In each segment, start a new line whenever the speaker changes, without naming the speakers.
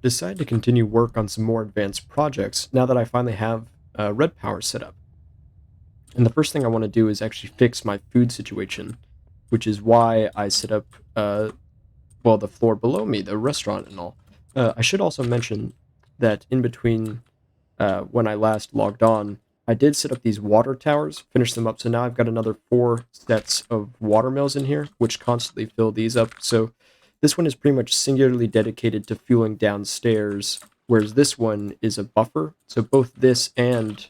decided to continue work on some more advanced projects now that I finally have red power set up. And the first thing I want to do is actually fix my food situation, which is why I set up, the floor below me, the restaurant and all. I should also mention that in between when I last logged on, I did set up these water towers, finish them up, so now I've got another 4 sets of water mills in here, which constantly fill these up. So this one is pretty much singularly dedicated to fueling downstairs, whereas this one is a buffer. So both this and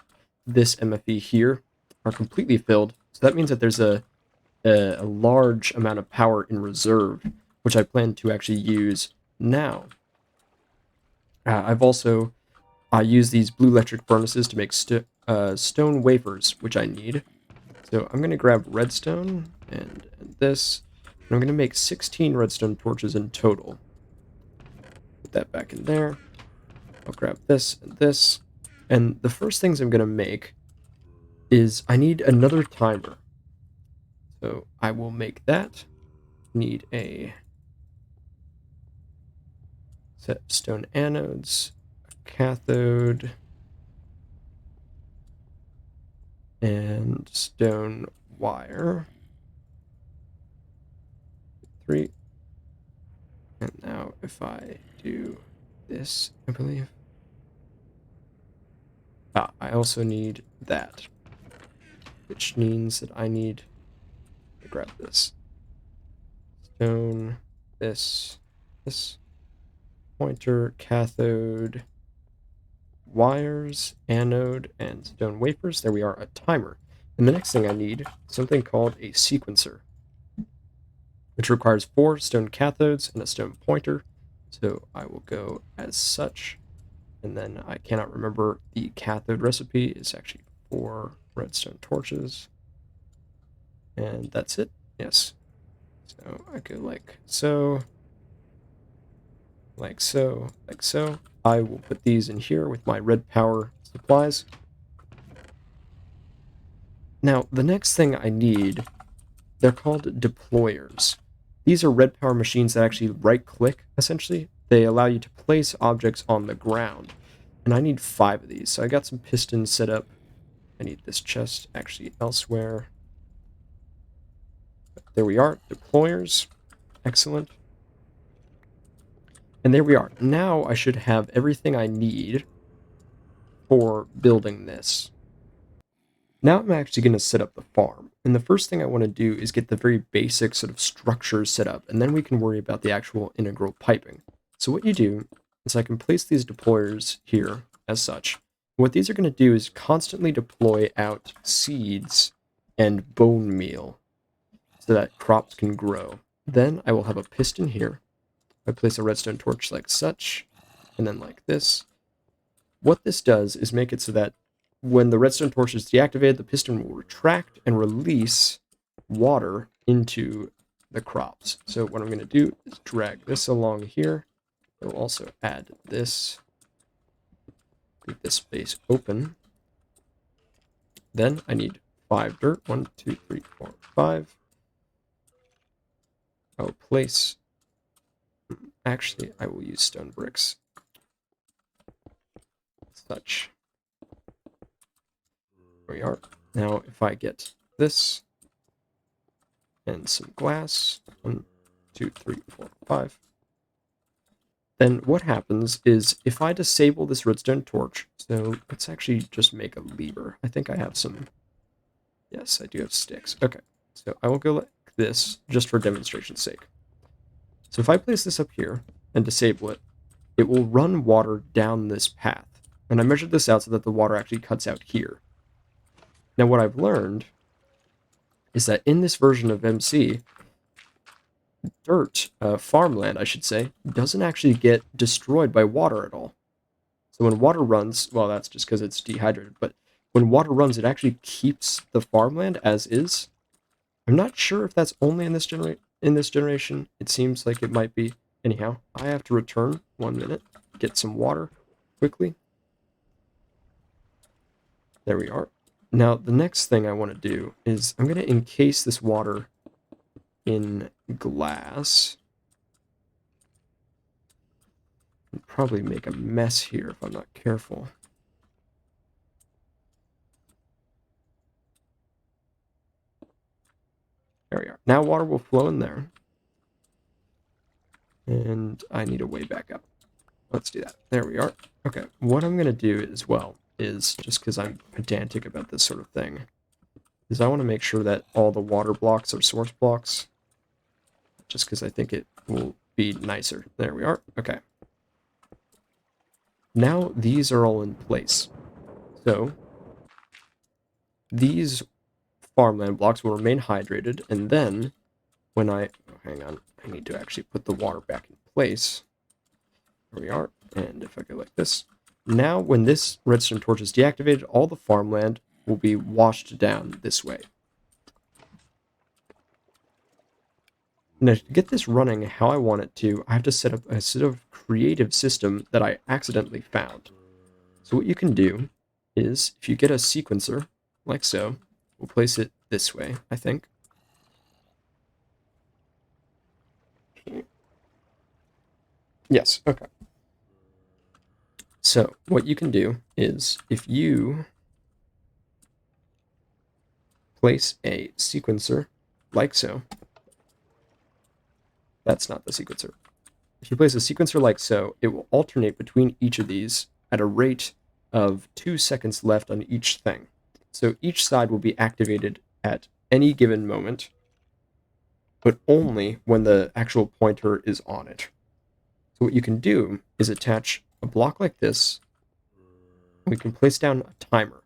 this MFE here are completely filled. So that means that there's a large amount of power in reserve, which I plan to actually use now. I've also use these blue electric furnaces to make stone wafers, which I need. So I'm going to grab redstone and this, and I'm going to make 16 redstone torches in total. Put that back in there. I'll grab this and this. And the first things I'm going to make is I need another timer. So I will make that. Need a set of stone anodes, a cathode, and stone wire. 3. And now if I do this, I believe. I also need that, which means that I need to grab this. Stone, this, pointer, cathode, wires, anode, and stone wafers. There we are, a timer. And the next thing I need, something called a sequencer, which requires 4 stone cathodes and a stone pointer. So I will go as such. And then I cannot remember the cathode recipe. It's actually 4 redstone torches. And that's it. Yes. So I go like so. Like so. Like so. I will put these in here with my red power supplies. Now, the next thing I need, they're called deployers. These are red power machines that actually right-click, essentially. They allow you to place objects on the ground. And I need 5 of these. So I got some pistons set up. I need this chest actually elsewhere. There we are, deployers. Excellent. And there we are. Now I should have everything I need for building this. Now I'm actually going to set up the farm. And the first thing I want to do is get the very basic sort of structures set up, and then we can worry about the actual integral piping. So what you do is I can place these deployers here as such. What these are going to do is constantly deploy out seeds and bone meal so that crops can grow. Then I will have a piston here. I place a redstone torch like such, and then like this. What this does is make it so that when the redstone torch is deactivated, the piston will retract and release water into the crops. So what I'm going to do is drag this along here. I'll also add this. Leave this space open. Then I need 5 dirt. 1, 2, 3, 4, 5. I'll place... Actually, I will use stone bricks. Such. There we are. Now, if I get this and some glass, 1, 2, 3, 4, 5, then what happens is if I disable this redstone torch, so let's actually just make a lever. I think I have some. Yes, I do have sticks. Okay, so I will go like this just for demonstration's sake. So if I place this up here and disable it, it will run water down this path. And I measured this out so that the water actually cuts out here. Now what I've learned is that in this version of MC, dirt, farmland I should say, doesn't actually get destroyed by water at all. So when water runs, well that's just because it's dehydrated, but when water runs it actually keeps the farmland as is. I'm not sure if that's only in this generation. It seems like it might be. Anyhow, I have to return 1 minute, get some water quickly. There we are. Now, the next thing I want to do is I'm going to encase this water in glass. I'll probably make a mess here if I'm not careful. There we are. Now water will flow in there. And I need a way back up. Let's do that. There we are. Okay, what I'm going to do as well is, just because I'm pedantic about this sort of thing, is I want to make sure that all the water blocks are source blocks, just because I think it will be nicer. There we are. Okay. Now these are all in place. So these farmland blocks will remain hydrated, and then when oh, hang on, I need to actually put the water back in place. There we are. And if I go like this, now when this redstone torch is deactivated, all the farmland will be washed down this way. Now, to get this running how I want it to, I have to set up a sort of creative system that I accidentally found. So what you can do is, if you get a sequencer, like so, we'll place it this way, I think. Yes, okay. So what you can do is, if you place a sequencer like so, that's not the sequencer. If you place a sequencer like so, it will alternate between each of these at a rate of 2 seconds left on each thing. So each side will be activated at any given moment, but only when the actual pointer is on it. So what you can do is attach a block like this. We can place down a timer.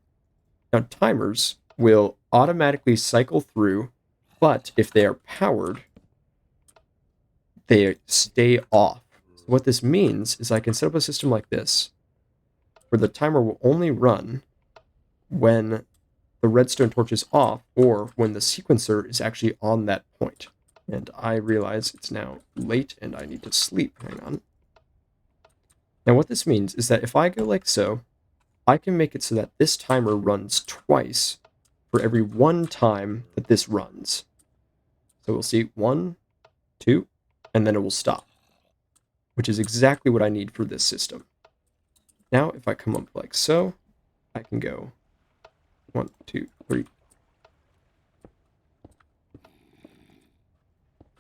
Now timers will automatically cycle through, but if they are powered, they stay off. So what this means is I can set up a system like this, where the timer will only run when the redstone torch is off, or when the sequencer is actually on that point. And I realize it's now late and I need to sleep. Hang on. Now what this means is that if I go like so, I can make it so that this timer runs twice for every one time that this runs. So we'll see 1, 2, and then it will stop, which is exactly what I need for this system. Now, if I come up like so, I can go 1, 2, 3,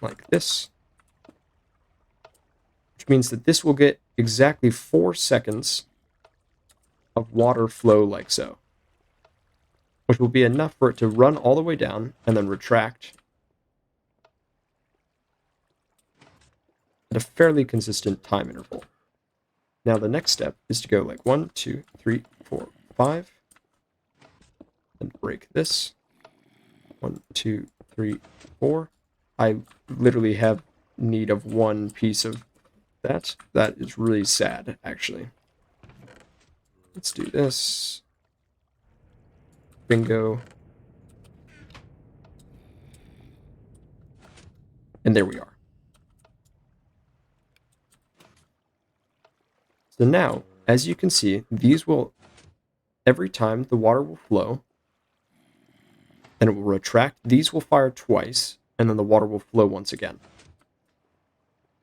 like this, which means that this will get exactly 4 seconds of water flow like so, which will be enough for it to run all the way down and then retract at a fairly consistent time interval. Now the next step is to go like 1, 2, 3, 4, 5, and break this. 1, 2, 3, 4. I literally have need of one piece of that. That is really sad, actually. Let's do this. Bingo. And there we are. So now, as you can see, these will, every time the water will flow, and it will retract, these will fire twice, and then the water will flow once again.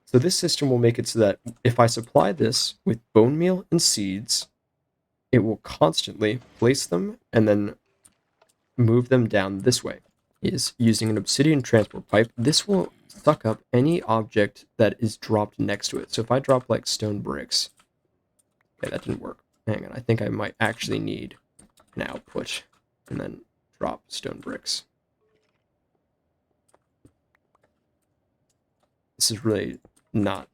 So this system will make it so that if I supply this with bone meal and seeds, it will constantly place them and then move them down this way. Is using an obsidian transport pipe, this will suck up any object that is dropped next to it. So if I drop like stone bricks, okay, that didn't work. Hang on, I think I might actually need an output and then drop stone bricks. This is really not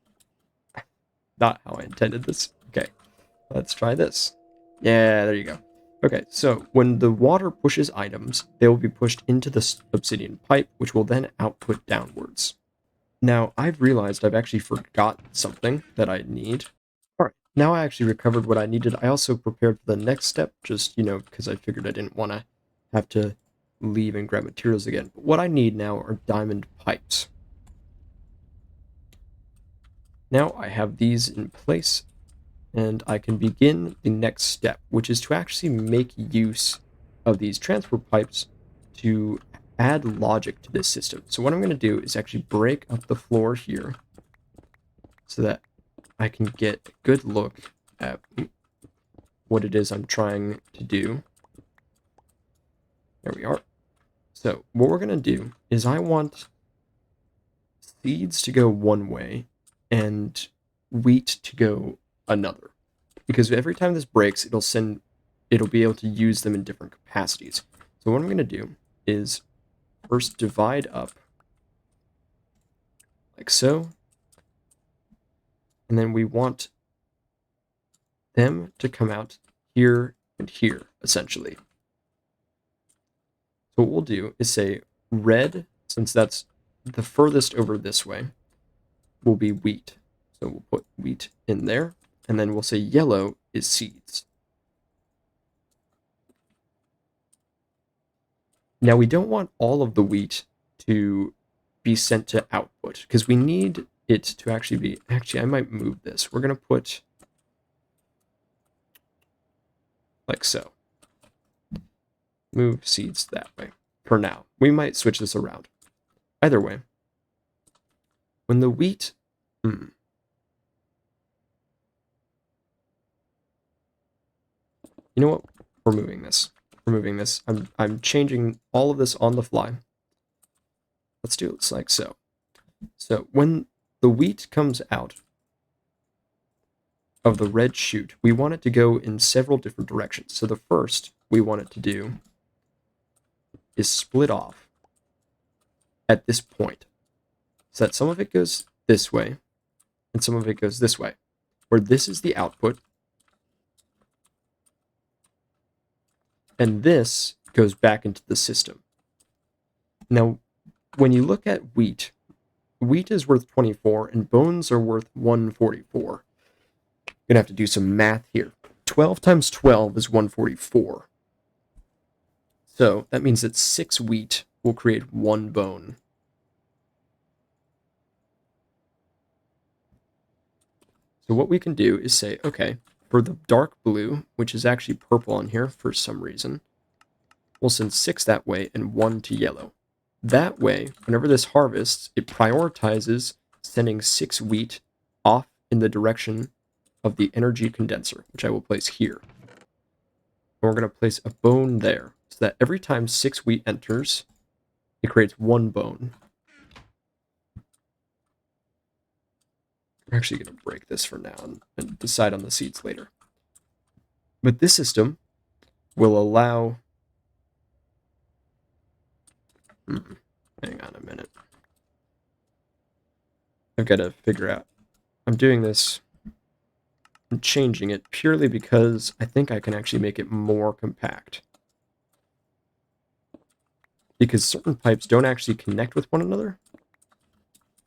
how I intended this. Okay, let's try this. Yeah, there you go. Okay, so when the water pushes items, they will be pushed into the obsidian pipe, which will then output downwards. Now, I've realized I've actually forgot something that I need. Alright, now I actually recovered what I needed. I also prepared for the next step, just, because I figured I didn't want to have to leave and grab materials again. But what I need now are diamond pipes. Now I have these in place, and I can begin the next step, which is to actually make use of these transport pipes to add logic to this system. So what I'm going to do is actually break up the floor here so that I can get a good look at what it is I'm trying to do. There we are. So what we're going to do is I want seeds to go one way and wheat to go another. Because every time this breaks, it'll be able to use them in different capacities. So what I'm going to do is first divide up like so. And then we want them to come out here and here, essentially. So what we'll do is say red, since that's the furthest over this way, will be wheat. So we'll put wheat in there, and then we'll say yellow is seeds. Now we don't want all of the wheat to be sent to output, because we need it to actually be, I might move this. We're going to put like so. Move seeds that way for now. We might switch this around. Either way, when the wheat, you know what? We're moving this. I'm changing all of this on the fly. Let's do it like so. So when the wheat comes out of the red shoot, we want it to go in several different directions. So the first we want it to do is split off at this point, so that some of it goes this way and some of it goes this way, where this is the output and this goes back into the system. Now, when you look at wheat is worth 24 and bones are worth 144. Gonna have to do some math here. 12 times 12 is 144. So that means that 6 wheat will create 1 bone. So what we can do is say, okay, for the dark blue, which is actually purple on here for some reason, we'll send 6 that way and 1 to yellow. That way, whenever this harvests, it prioritizes sending 6 wheat off in the direction of the energy condenser, which I will place here. And we're going to place a bone there, so that every time 6 wheat enters, it creates 1 bone. I'm actually going to break this for now and decide on the seeds later. But this system will allow... hang on a minute. I've got to figure out. I'm doing this... I'm changing it purely because I think I can actually make it more compact. Because certain pipes don't actually connect with one another.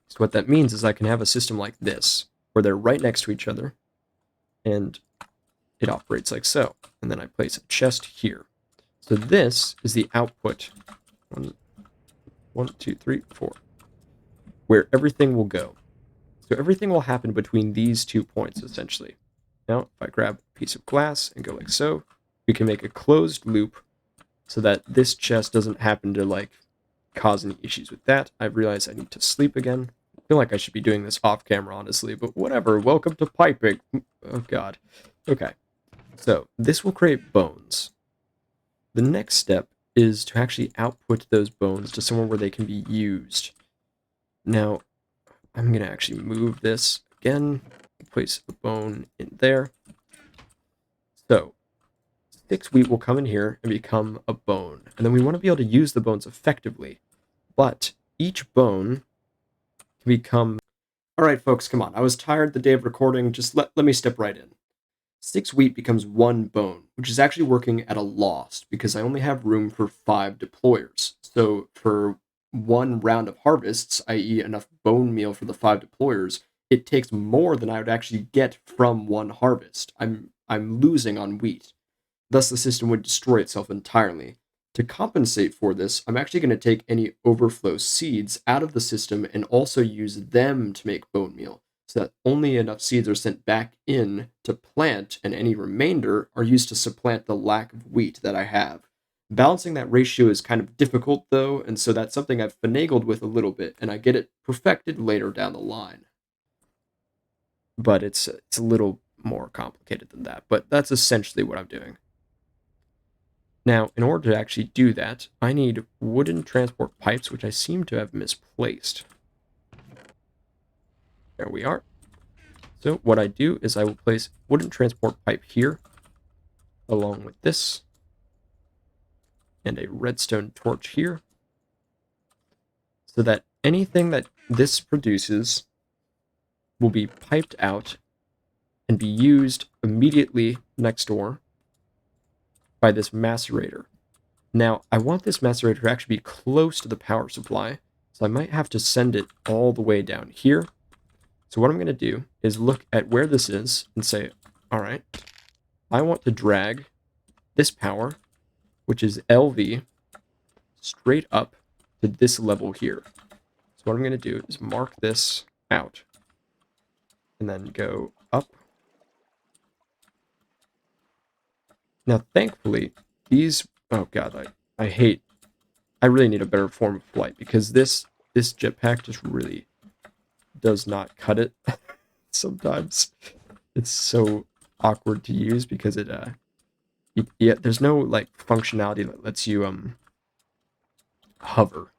So what that means is I can have a system like this, where they're right next to each other, and it operates like so. And then I place a chest here. So this is the output. 1, 2, 3, 4. Where everything will go. So everything will happen between these 2 points, essentially. Now, if I grab a piece of glass and go like so, we can make a closed loop so that this chest doesn't happen to, like, cause any issues with that. I realize I need to sleep again. I feel like I should be doing this off camera, honestly, but whatever. Welcome to piping. Oh, God. Okay. So, this will create bones. The next step is to actually output those bones to somewhere where they can be used. Now, I'm going to actually move this again. Place a bone in there. So 6 wheat will come in here and become a bone. And then we want to be able to use the bones effectively. But each bone can become... Alright folks, come on. I was tired the day of recording. Just let me step right in. 6 wheat becomes 1 bone, which is actually working at a loss because I only have room for 5 deployers. So for 1 round of harvests, i.e. enough bone meal for the 5 deployers, it takes more than I would actually get from 1 harvest. I'm losing on wheat. Thus, the system would destroy itself entirely. To compensate for this, I'm actually going to take any overflow seeds out of the system and also use them to make bone meal, so that only enough seeds are sent back in to plant, and any remainder are used to supplant the lack of wheat that I have. Balancing that ratio is kind of difficult, though, and so that's something I've finagled with a little bit, and I get it perfected later down the line. but it's a little more complicated than that. But that's essentially what I'm doing. Now, in order to actually do that, I need wooden transport pipes, which I seem to have misplaced. There we are. So what I do is I will place wooden transport pipe here, along with this, and a redstone torch here, so that anything that this produces will be piped out and be used immediately next door by this macerator. Now, I want this macerator to actually be close to the power supply, so I might have to send it all the way down here. So what I'm going to do is look at where this is and say, all right, I want to drag this power, which is LV, straight up to this level here. So what I'm going to do is mark this out and then go up. Now, thankfully, these, oh god, I really need a better form of flight, because this jetpack just really does not cut it. Sometimes it's so awkward to use because there's no like functionality that lets you hover,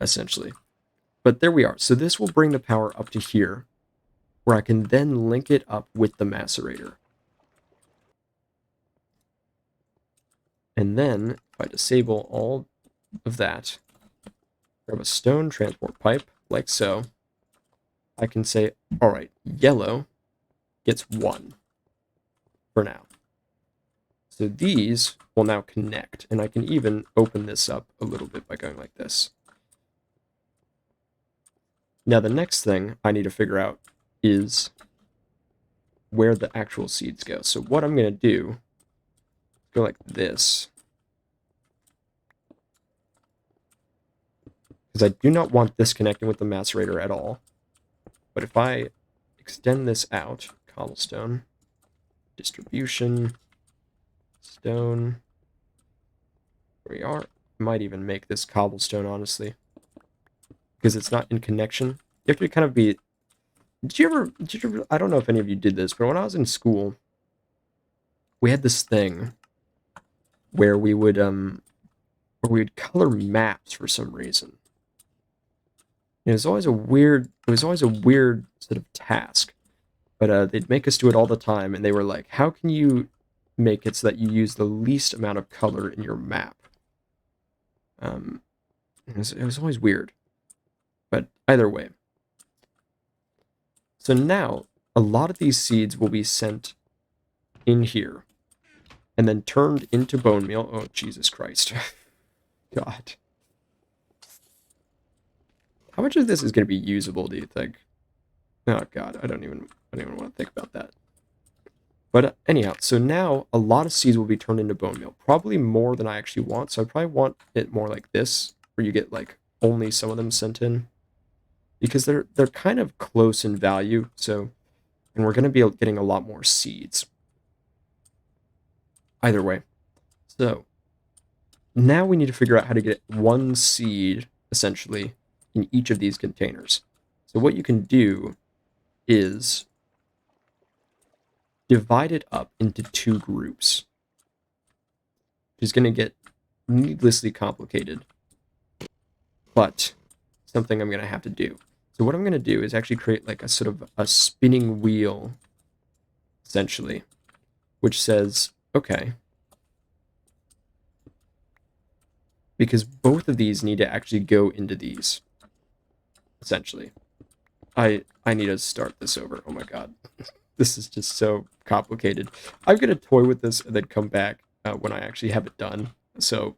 essentially. But there we are. So this will bring the power up to here, where I can then link it up with the macerator. And then, if I disable all of that, grab a stone transport pipe, like so, I can say, all right, yellow gets 1 for now. So these will now connect, and I can even open this up a little bit by going like this. Now the next thing I need to figure out is where the actual seeds go. So what I'm going to do, go like this, because I do not want this connecting with the macerator at all. But if I extend this out, cobblestone, distribution, stone, there we are. I might even make this cobblestone, honestly, because it's not in connection. You have to kind of be, did you ever, I don't know if any of you did this, but when I was in school, we had this thing where we would color maps for some reason. It was always a weird sort of task, but they'd make us do it all the time, and they were like, how can you make it so that you use the least amount of color in your map? It was always weird, but either way. So now, a lot of these seeds will be sent in here, and then turned into bone meal. Oh, Jesus Christ. God. How much of this is going to be usable, do you think? Oh, God, I don't even want to think about that. But anyhow, so now a lot of seeds will be turned into bone meal. Probably more than I actually want, so I probably want it more like this, where you get, like, only some of them sent in. Because they're kind of close in value, so, and we're going to be getting a lot more seeds. Either way. So, now we need to figure out how to get 1 seed, essentially, in each of these containers. So what you can do is divide it up into 2 groups, which is going to get needlessly complicated, but something I'm going to have to do. So what I'm going to do is actually create like a sort of a spinning wheel, essentially, which says, okay, because both of these need to actually go into these, essentially. I need to start this over. Oh my god. This is just so complicated. I'm going to toy with this and then come back when I actually have it done. So